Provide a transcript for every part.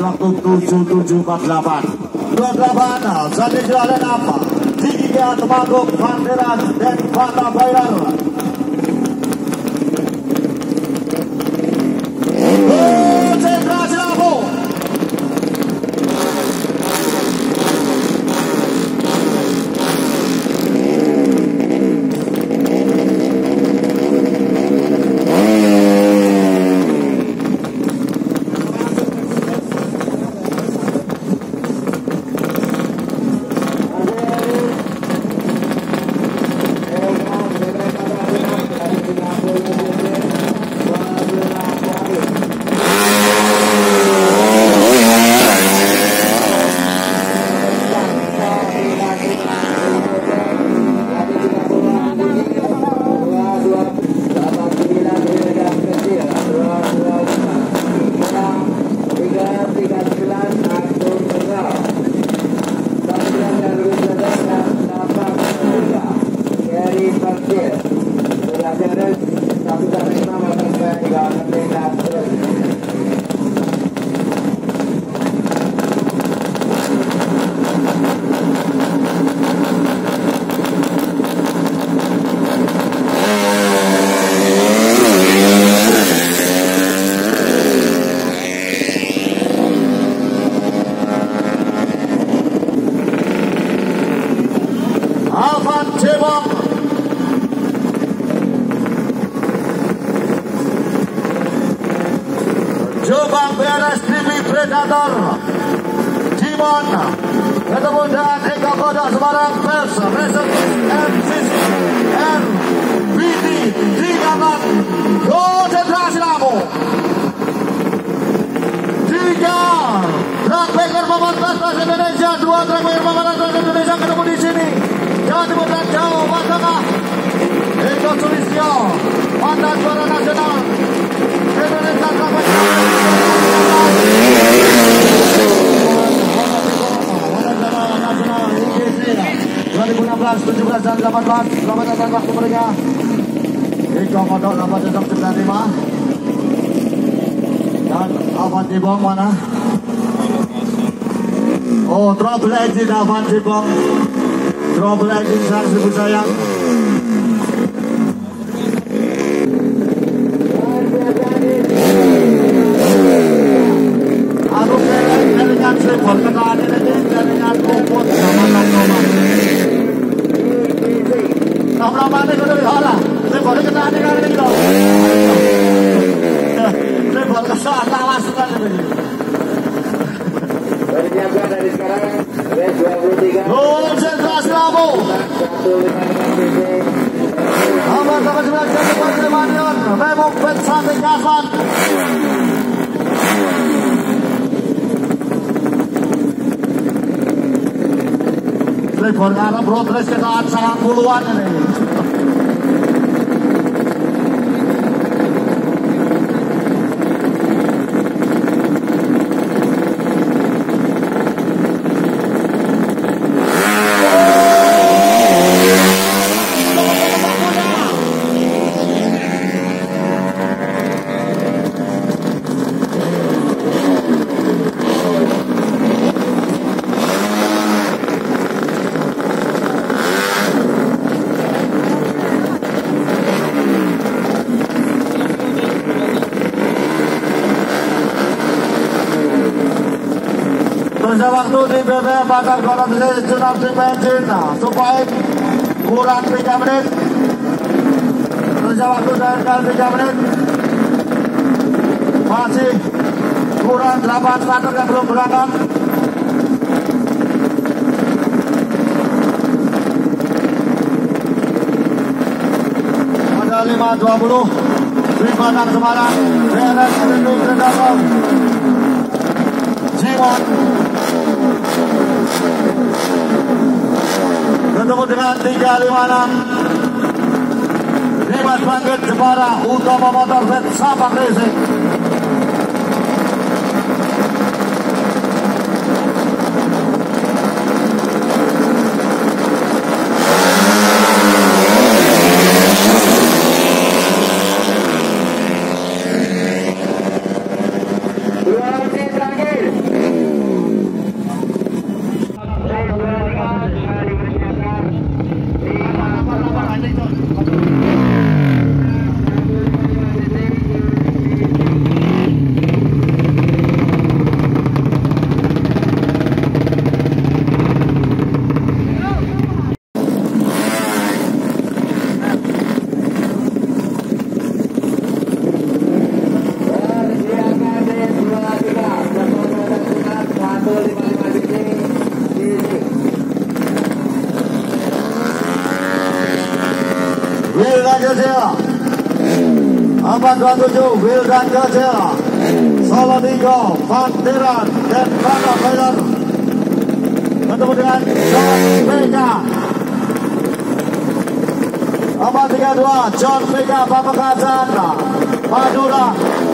Waktu 7748 Sandi Jalan apa? Tiga Temaguk Panderan dan Fata Bayar. Konsentrasi lampu. Jombang BRS Predator Jimon ketemu dengan Eka Kodok Semarang Pers MCC RBD Tinggalan konsentrasi lampu 3 truk beker pemantas kelas Indonesia, 2 truk beker pemantas kelas Indonesia ketemu di sini. Jawa Timur dan Jawa Tengah. Eko Sulistyo mantan juara nasional Indonesia truk beker 2016, 17 dan 18. Selamat datang waktu mereka. Eko Kodok 895 dan Avan Cibong mana? Oh, trouble engine Avan Cibong. Trouble engine sang seribu sayang. dari hala. Lebolnya kena aneh kali gitu. Lebol kesalahan lawas kan ini. Bersiapkan dari sekarang race 23. Konsentrasi Lamu. 155cc. Nomor 19 jadi Manion. Memang Santai Kasman. Lebol karena road race ketaan 90-an ini. Terusnya waktu di BBM bakal korona senap di bensin supaya kurang 3 menit. Terusnya waktu dari 3 menit masih kurang 8 starter yang belum berangkat. Ada 5.20 di Padang Semarang BRS Sidoarjo Jiwon ketemu dengan 356 Dimas Bangkit Jepara Utama Motor Vet Sabang Racing. Wildan kecil 427 Wildan kecil Solo Tigo Pantiran dan Bangga Bayer ketemu dengan John Vega 432 John Vega Pamekasan Madura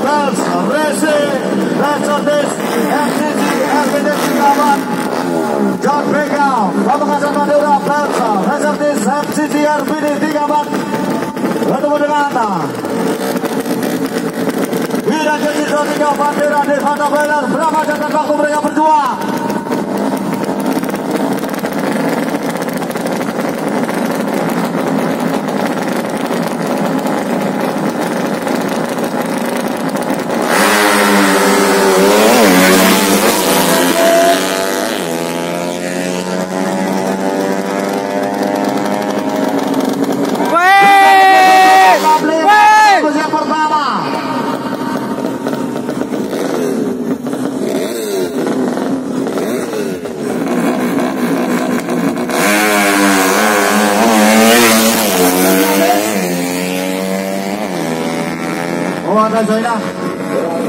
Terus Racing Resortis FCC FCC Kawan John Vega Pamekasan Madura Terus Resortis FCC RPD 34 ketemu dengan Wildan kecil Solo Tigo Pantiran dan Bangga Bayer. Berapa catatan waktu mereka berdua? Ada Zainah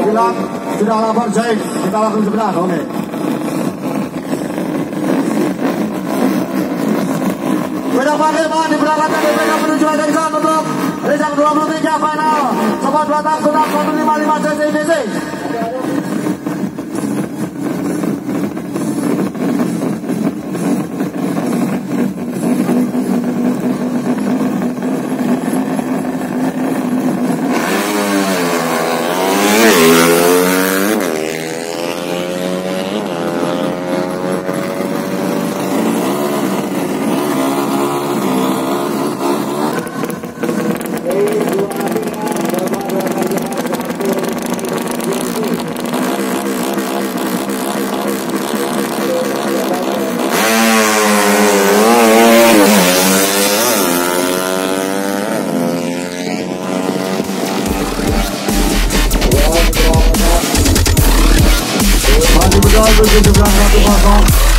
bilang sudah lapor Zain, kita lakukan sebentar. Oke. Beda pakai mohon diberangkatkan BPK menuju Agensan untuk Rizal 23 final Sobat Batak Sudah 155 cc IDC. 1710